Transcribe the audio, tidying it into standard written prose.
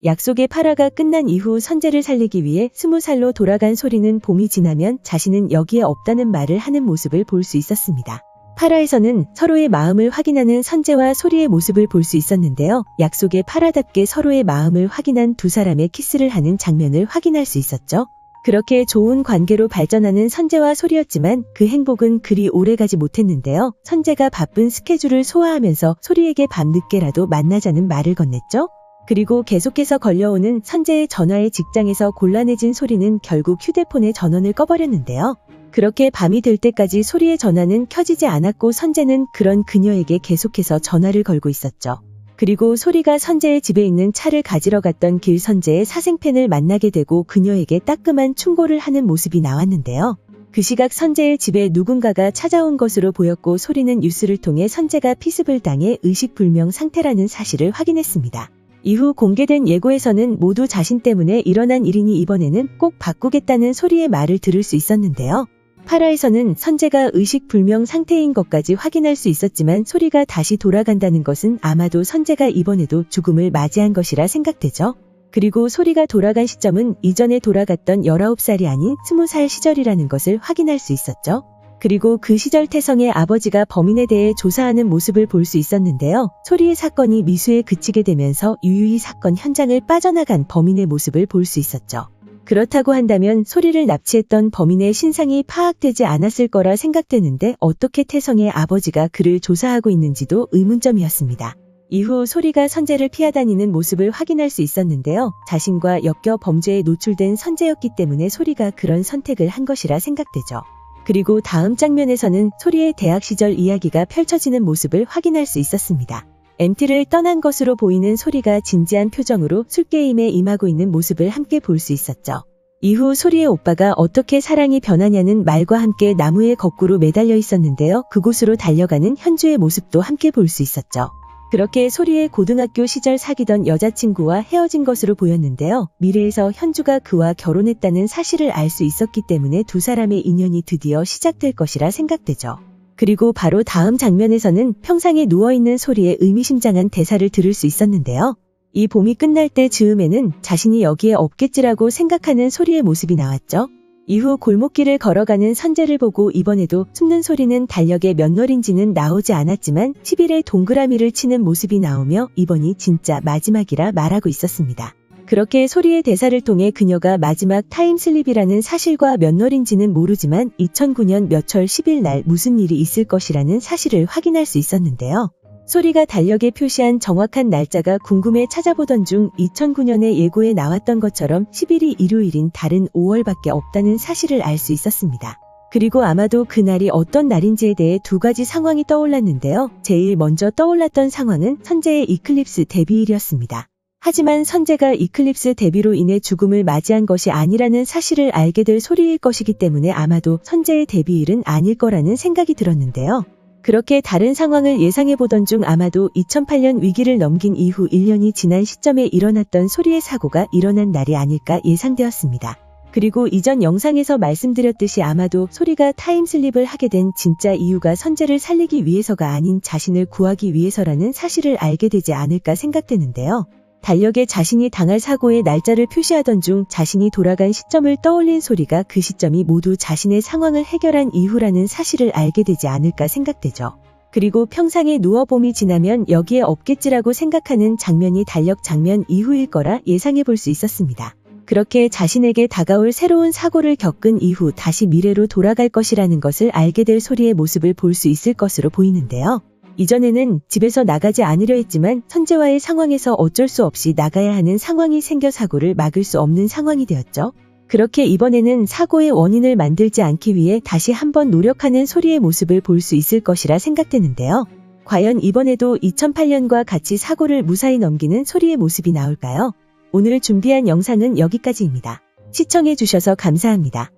약속의 8화가 끝난 이후 선재를 살리기 위해 20살로 돌아간 소리는 봄이 지나면 자신은 여기에 없다는 말을 하는 모습을 볼 수 있었습니다. 8화에서는 서로의 마음을 확인하는 선재와 소리의 모습을 볼 수 있었는데요. 약속의 8화답게 서로의 마음을 확인한 두 사람의 키스를 하는 장면을 확인할 수 있었죠. 그렇게 좋은 관계로 발전하는 선재와 소리였지만 그 행복은 그리 오래가지 못했는데요. 선재가 바쁜 스케줄을 소화하면서 소리에게 밤늦게라도 만나자는 말을 건넸죠. 그리고 계속해서 걸려오는 선재의 전화에 직장에서 곤란해진 소리는 결국 휴대폰의 전원을 꺼버렸는데요. 그렇게 밤이 될 때까지 소리의 전화는 켜지지 않았고 선재는 그런 그녀에게 계속해서 전화를 걸고 있었죠. 그리고 소리가 선재의 집에 있는 차를 가지러 갔던 길 선재의 사생팬을 만나게 되고 그녀에게 따끔한 충고를 하는 모습이 나왔는데요. 그 시각 선재의 집에 누군가가 찾아온 것으로 보였고 소리는 뉴스를 통해 선재가 피습을 당해 의식불명 상태라는 사실을 확인했습니다. 이후 공개된 예고에서는 모두 자신 때문에 일어난 일이니 이번에는 꼭 바꾸겠다는 소리의 말을 들을 수 있었는데요. 8화에서는 선재가 의식불명 상태인 것까지 확인할 수 있었지만 소리가 다시 돌아간다는 것은 아마도 선재가 이번에도 죽음을 맞이한 것이라 생각되죠. 그리고 소리가 돌아간 시점은 이전에 돌아갔던 19살이 아닌 20살 시절이라는 것을 확인할 수 있었죠. 그리고 그 시절 태성의 아버지가 범인에 대해 조사하는 모습을 볼 수 있었는데요. 소리의 사건이 미수에 그치게 되면서 유유히 사건 현장을 빠져나간 범인의 모습을 볼 수 있었죠. 그렇다고 한다면 소리를 납치했던 범인의 신상이 파악되지 않았을 거라 생각되는데 어떻게 태성의 아버지가 그를 조사하고 있는지도 의문점이었습니다. 이후 소리가 선재를 피하다니는 모습을 확인할 수 있었는데요. 자신과 엮여 범죄에 노출된 선재였기 때문에 소리가 그런 선택을 한 것이라 생각되죠. 그리고 다음 장면에서는 소리의 대학 시절 이야기가 펼쳐지는 모습을 확인할 수 있었습니다. MT를 떠난 것으로 보이는 소리가 진지한 표정으로 술게임에 임하고 있는 모습을 함께 볼 수 있었죠. 이후 소리의 오빠가 어떻게 사랑이 변하냐는 말과 함께 나무에 거꾸로 매달려 있었는데요. 그곳으로 달려가는 현주의 모습도 함께 볼 수 있었죠. 그렇게 소리의 고등학교 시절 사귀던 여자친구와 헤어진 것으로 보였는데요. 미래에서 현주가 그와 결혼했다는 사실을 알 수 있었기 때문에 두 사람의 인연이 드디어 시작될 것이라 생각되죠. 그리고 바로 다음 장면에서는 평상에 누워있는 소리의 의미심장한 대사를 들을 수 있었는데요. 이 봄이 끝날 때 즈음에는 자신이 여기에 없겠지라고 생각하는 소리의 모습이 나왔죠. 이후 골목길을 걸어가는 선재를 보고 이번에도 숨는 소리는 달력에 몇 월인지는 나오지 않았지만 10일에 동그라미를 치는 모습이 나오며 이번이 진짜 마지막이라 말하고 있었습니다. 그렇게 소리의 대사를 통해 그녀가 마지막 타임슬립이라는 사실과 몇 월인지는 모르지만 2009년 몇월 10일 날 무슨 일이 있을 것이라는 사실을 확인할 수 있었는데요. 소리가 달력에 표시한 정확한 날짜가 궁금해 찾아보던 중 2009년의 예고에 나왔던 것처럼 10일이 일요일인 달은 5월밖에 없다는 사실을 알 수 있었습니다. 그리고 아마도 그날이 어떤 날인지에 대해 두 가지 상황이 떠올랐는데요. 제일 먼저 떠올랐던 상황은 선재의 이클립스 데뷔일이었습니다. 하지만 선재가 이클립스 데뷔로 인해 죽음을 맞이한 것이 아니라는 사실을 알게 될 소리일 것이기 때문에 아마도 선재의 데뷔일은 아닐 거라는 생각이 들었는데요. 그렇게 다른 상황을 예상해보던 중 아마도 2008년 위기를 넘긴 이후 1년이 지난 시점에 일어났던 소리의 사고가 일어난 날이 아닐까 예상되었습니다. 그리고 이전 영상에서 말씀드렸듯이 아마도 소리가 타임슬립을 하게 된 진짜 이유가 선재를 살리기 위해서가 아닌 자신을 구하기 위해서라는 사실을 알게 되지 않을까 생각되는데요. 달력에 자신이 당할 사고의 날짜를 표시하던 중 자신이 돌아간 시점을 떠올린 소리가 그 시점이 모두 자신의 상황을 해결한 이후라는 사실을 알게 되지 않을까 생각되죠. 그리고 평상에 누워 봄이 지나면 여기에 없겠지라고 생각하는 장면이 달력 장면 이후일 거라 예상해 볼 수 있었습니다. 그렇게 자신에게 다가올 새로운 사고를 겪은 이후 다시 미래로 돌아갈 것이라는 것을 알게 될 소리의 모습을 볼 수 있을 것으로 보이는데요. 이전에는 집에서 나가지 않으려 했지만 선재와의 상황에서 어쩔 수 없이 나가야 하는 상황이 생겨 사고를 막을 수 없는 상황이 되었죠. 그렇게 이번에는 사고의 원인을 만들지 않기 위해 다시 한번 노력하는 소리의 모습을 볼 수 있을 것이라 생각되는데요. 과연 이번에도 2008년과 같이 사고를 무사히 넘기는 소리의 모습이 나올까요? 오늘 준비한 영상은 여기까지입니다. 시청해주셔서 감사합니다.